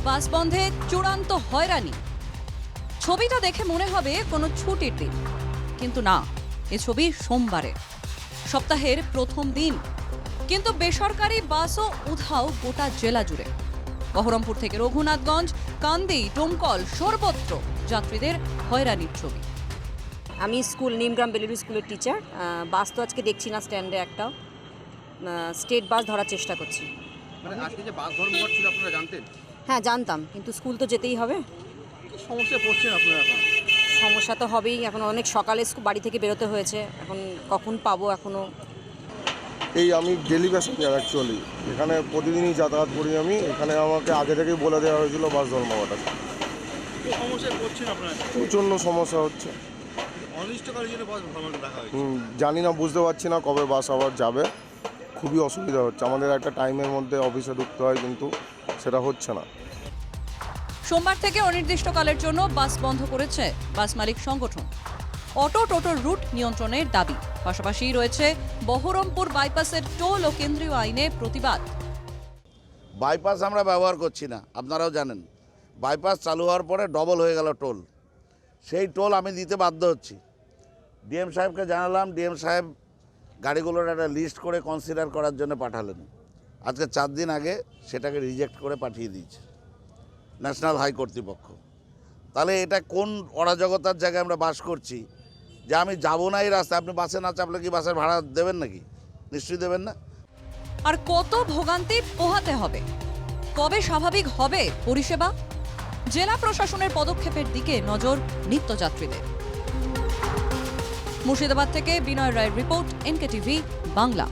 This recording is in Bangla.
বাস বন্ধে চূড়ান্ত হয়রানি। ছবিটা দেখে মনে হবে কোনো ছুটির দিন, কিন্তু না, এ ছবি সোমবারের, সপ্তাহের প্রথম দিন। কিন্তু বেসরকারি বাসও উধাও গোটা জেলা জুড়ে। বহরমপুর থেকে রঘুনাথগঞ্জ, কান্দি, ডোমকল সর্বত্র যাত্রীদের হয়রানির ছবি। আমি নিমগ্রাম বেলুড়ি স্কুলের টিচার। বাস তো আজকে দেখছি না স্ট্যান্ডে একটাও। স্টেট বাস ধরার চেষ্টা করছি। মানে আজকে যে বাস ধর্মঘট ছিল আপনারা জানতেন? হ্যাঁ, জানতাম, কিন্তু স্কুল তো যেতেই হবে। কি সমস্যায় পড়ছেন আপনারা এখন? সমস্যা তো হবেই। এখন অনেক সকালে বাড়ি থেকে বেরোতে হয়েছে, এখন কখন পাবো এখনও। আমি ডেলি প্যাসেঞ্জার অ্যাকচুয়ালি, এখানে প্রতিদিনই যাতায়াত করি আমি। এখানে আমাকে আগে থেকেই বলে দেওয়া হয়েছিল বাস ধর্মঘট আছে। কি সমস্যায় পড়ছেন আপনারা? প্রচণ্ড সমস্যা হচ্ছে। অনির্দিষ্টকালের জন্য বাস ধর্মঘট রাখা হয়েছে। জানি না, বুঝতে পারছি না কবে বাস আবার যাবে। খুবই অসুবিধা হচ্ছে, আমাদের একটা টাইমের মধ্যে অফিসে ঢুকতে হয়, কিন্তু সেটা হচ্ছে না। সোমবার থেকে অনির্দিষ্টকালের জন্য বাস বন্ধ করেছে বাস মালিক সংগঠন। অটো টোটোর রুট নিয়ন্ত্রণের দাবি, পাশাপাশি রয়েছে বহরমপুর বাইপাসের টোল ও কেন্দ্রীয় আইনে প্রতিবাদ। বাইপাস আমরা ব্যবহার করছি না, আপনারাও জানেন। বাইপাস চালু হওয়ার পরে ডবল হয়ে গেল টোল। সেই টোল আমি দিতে বাধ্য হচ্ছি। ডিএম সাহেবকে জানালাম, ডিএম সাহেব গাড়িগুলোর একটা লিস্ট করে কনসিডার করার জন্য পাঠালেন। আজকে 4 দিন আগে সেটাকে রিজেক্ট করে পাঠিয়ে দিয়েছে ন্যাশনাল হাই কর্তৃপক্ষ। তাহলে এটা কোন অরাজকতার জায়গায় আমরা বাস করছি যে আমি যাবো না এই রাস্তায়, আপনি বাসে না চাপলে কি বাসের ভাড়া দেবেন নাকি? নিশ্চয়ই দেবেন না। আর কত ভোগান্তি পোহাতে হবে? কবে স্বাভাবিক হবে পরিষেবা? জেলা প্রশাসনের পদক্ষেপের দিকে নজর নিত্যযাত্রীদের। মুর্শিদাবাদ থেকে বিনয় রায়ের রিপোর্ট, এনকেটিভি বাংলা।